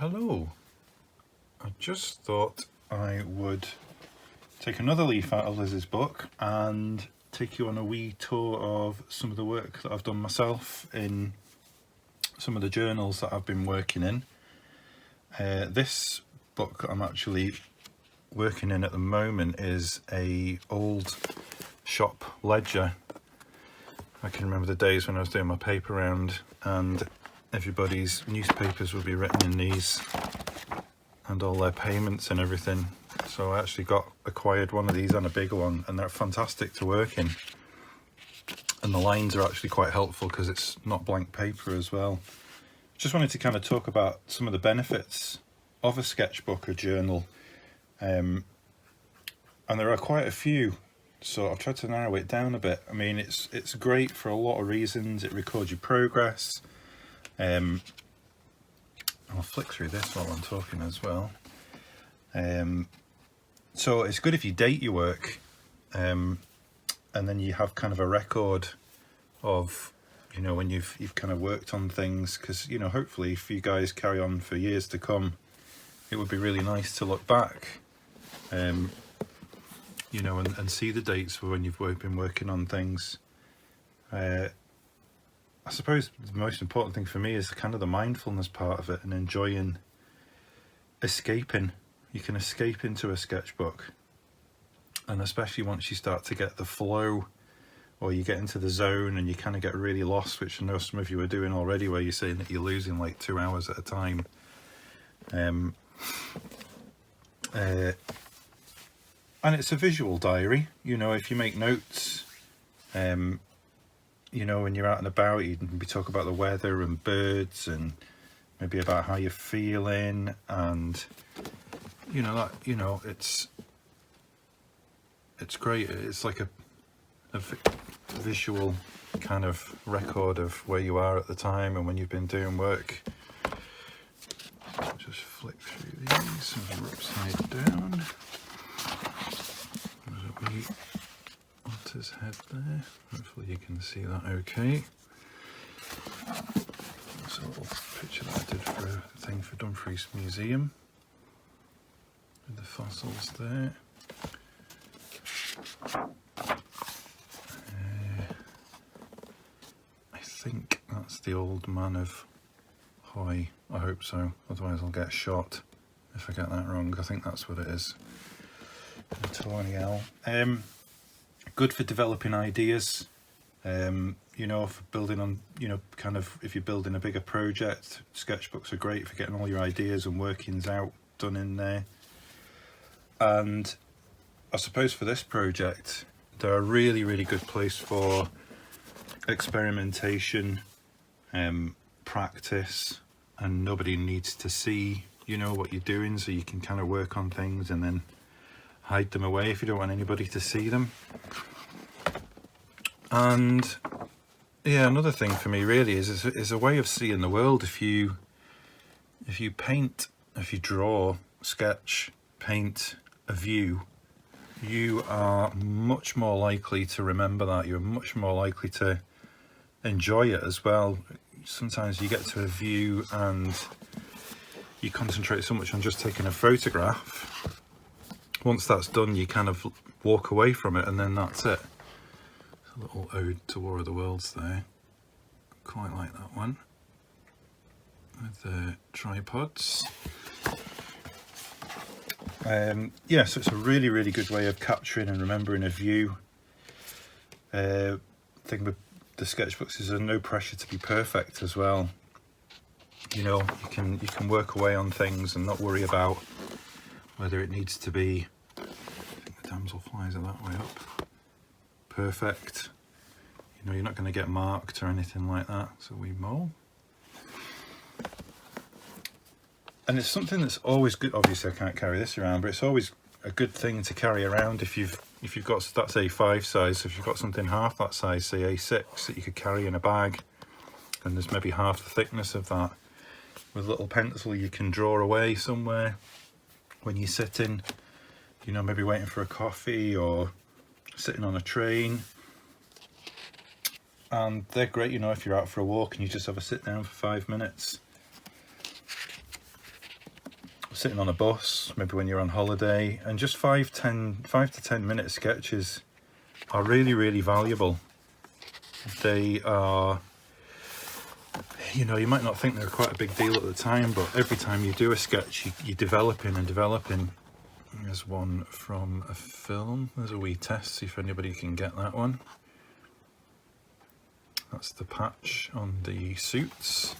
Hello, I just thought I would take another leaf out of Liz's book and take you on a wee tour of some of the work that I've done myself in some of the journals that I've been working in. This book I'm actually working in at the moment is a old shop ledger. I can remember the days when I was doing my paper round and everybody's newspapers would be written in these and all their payments and everything. So I actually acquired one of these and a bigger one, and they're fantastic to work in. And the lines are actually quite helpful because it's not blank paper as well. Just wanted to kind of talk about some of the benefits of a sketchbook or journal. And there are quite a few. So I've tried to narrow it down a bit. I mean, it's great for a lot of reasons. It records your progress. I'll flick through this while I'm talking as well. So it's good if you date your work, and then you have kind of a record of, you know, when you've kind of worked on things, because, you know, hopefully if you guys carry on for years to come, it would be really nice to look back, you know, and see the dates for when you've been working on things. I suppose the most important thing for me is kind of the mindfulness part of it and enjoying escaping. You can escape into a sketchbook, and especially once you start to get the flow, or you get into the zone and you kind of get really lost, which I know some of you are doing already, where you're saying that you're losing like 2 hours at a time. And it's a visual diary, you know. If you make notes, you know, when you're out and about, you can talk about the weather and birds and maybe about how you're feeling, and you know that, you know, it's great. It's like a visual kind of record of where you are at the time and when you've been doing work. Just flick through these, so they're upside down. There's a wee otter's head there. Hopefully you can see that okay. That's a little picture that I did for a thing for Dumfries Museum, with the fossils there. I think that's the old man of Hoy. I hope so, otherwise I'll get shot if I get that wrong. I think that's what it is. The tawny owl. Good for developing ideas, you know, for building on, you know, kind of if you're building a bigger project, sketchbooks are great for getting all your ideas and workings out done in there. And I suppose for this project, they're a really, really good place for experimentation, practice, and nobody needs to see, you know, what you're doing, so you can kind of work on things and then hide them away if you don't want anybody to see them. And yeah, another thing for me really is a way of seeing the world. If you paint, if you draw, sketch, paint a view, you are much more likely to remember that. You're much more likely to enjoy it as well. Sometimes you get to a view and you concentrate so much on just taking a photograph. Once that's done, you kind of walk away from it, and then that's it. It's a little ode to War of the Worlds there. Quite like that one. With the tripods. Yeah, so it's a really, really good way of capturing and remembering a view. Thing with the sketchbooks is there's no pressure to be perfect as well. You know, you can work away on things and not worry about whether it needs to be, I think the damselflies are that way up, perfect. You know, you're not going to get marked or anything like that. So we mole. And it's something that's always good. Obviously I can't carry this around, but it's always a good thing to carry around if you've got, that's A5 size, so if you've got something half that size, say A6, that you could carry in a bag, and there's maybe half the thickness of that. With a little pencil you can draw away somewhere when you're sitting, you know, maybe waiting for a coffee or sitting on a train. And they're great, you know, if you're out for a walk and you just have a sit down for 5 minutes. sitting on a bus, maybe when you're on holiday, and just 5 to 10 minute sketches are really, really valuable. They are, you know, you might not think they're quite a big deal at the time, but every time you do a sketch, you're developing and developing. There's one from a film. There's a wee test, see if anybody can get that one. That's the patch on the suits,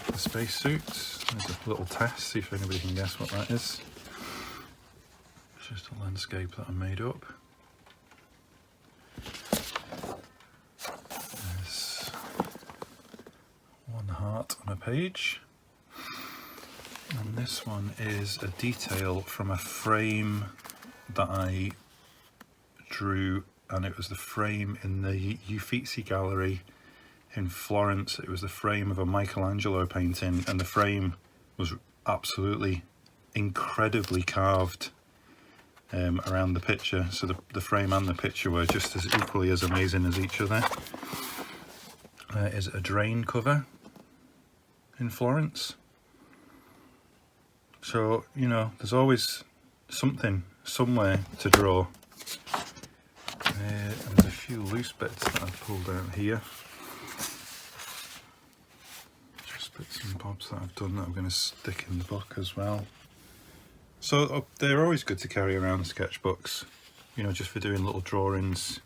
the space suits. There's a little test, see if anybody can guess what that is. It's just a landscape that I made up. There's one heart on a page. And this one is a detail from a frame that I drew, and it was the frame in the Uffizi Gallery in Florence. It was the frame of a Michelangelo painting, and the frame was absolutely incredibly carved around the picture. So the frame and the picture were just as equally as amazing as each other. Is a drain cover in Florence. So, you know, there's always something somewhere to draw. There's a few loose bits that I've pulled out here. Just bits and bobs that I've done that I'm going to stick in the book as well. So they're always good to carry around sketchbooks, you know, just for doing little drawings.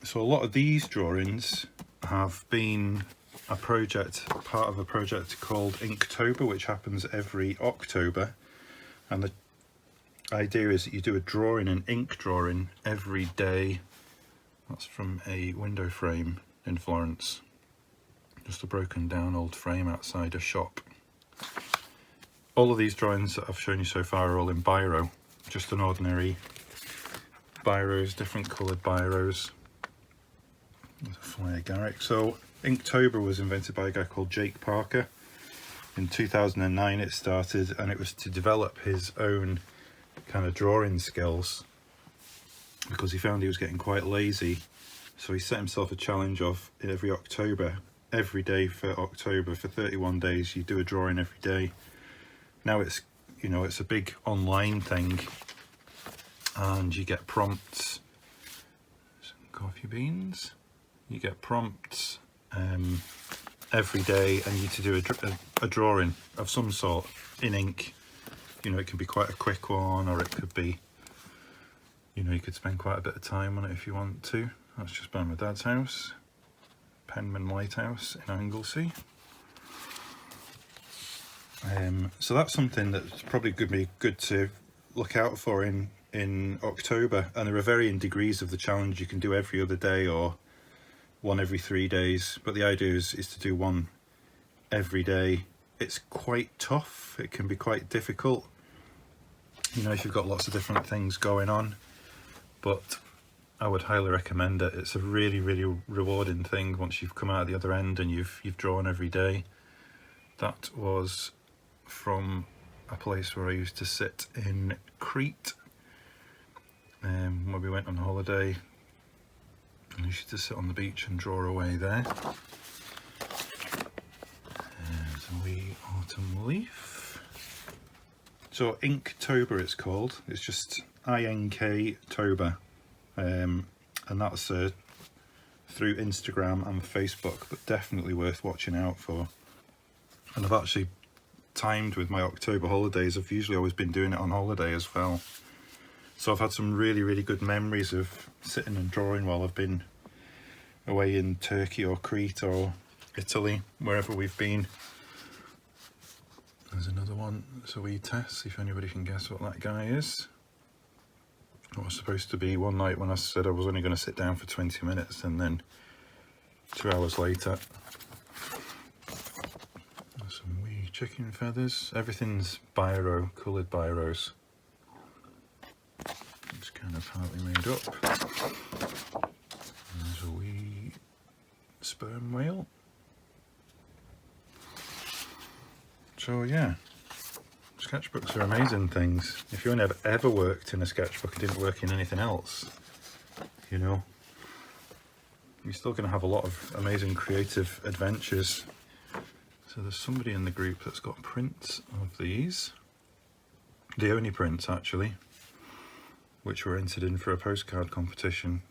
So a lot of these drawings have been a project, part of a project called Inktober, which happens every October, and the idea is that you do a drawing, an ink drawing, every day. That's from a window frame in Florence, just a broken down old frame outside a shop. All of these drawings that I've shown you so far are all in biro, just an ordinary biros, different coloured biros. There's a flare Garrick. So Inktober was invented by a guy called Jake Parker. In 2009 it started, and it was to develop his own kind of drawing skills, because he found he was getting quite lazy. So he set himself a challenge of every October, every day for October, for 31 days, you do a drawing every day. Now it's, you know, it's a big online thing, and you get prompts. Some coffee beans. You get prompts every day, and you need to do a drawing of some sort in ink. You know, it can be quite a quick one, or it could be, you know, you could spend quite a bit of time on it if you want to. That's just by my dad's house, Penman Lighthouse in Anglesey. So that's something that's probably going to be good to look out for in October. And there are varying degrees of the challenge. You can do every other day or one every 3 days, but the idea is to do one every day. It's quite tough, it can be quite difficult, you know, if you've got lots of different things going on, but I would highly recommend it. It's a really, really rewarding thing once you've come out the other end and you've drawn every day. That was from a place where I used to sit in Crete, when we went on holiday. I used to sit on the beach and draw away there. There's a wee autumn leaf. So Inktober it's called. It's just Inktober, and that's through Instagram and Facebook, but definitely worth watching out for. And I've actually timed with my October holidays. I've usually always been doing it on holiday as well. So I've had some really, really good memories of sitting and drawing while I've been away in Turkey or Crete or Italy, wherever we've been. There's another one. It's a wee test, see if anybody can guess what that guy is. It was supposed to be one night when I said I was only going to sit down for 20 minutes, and then 2 hours later. There's some wee chicken feathers. Everything's biro, coloured biros. It's kind of partly made up. And there's a wee sperm whale. So yeah, sketchbooks are amazing things. If you only ever worked in a sketchbook and didn't work in anything else, you know, you're still going to have a lot of amazing creative adventures. There's So there's somebody in the group that's got prints of these. The only prints actually, which were entered in for a postcard competition.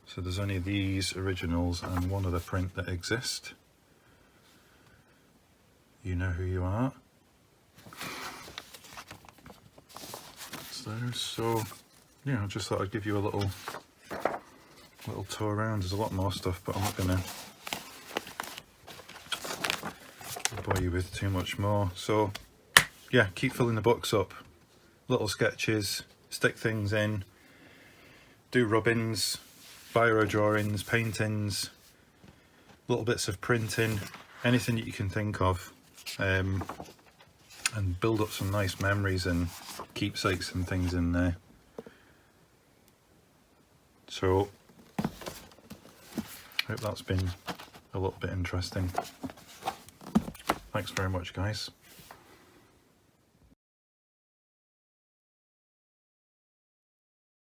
So there's only these originals and one other print that exist. You know who you are. So yeah, I just thought I'd give you a little tour around. There's a lot more stuff, but I'm not gonna bore you with too much more. So yeah, keep filling the books up. Little sketches, stick things in, do rubbings, biro drawings, paintings, little bits of printing, anything that you can think of, and build up some nice memories and keepsakes and things in there. So I hope that's been a little bit interesting. Thanks very much, guys.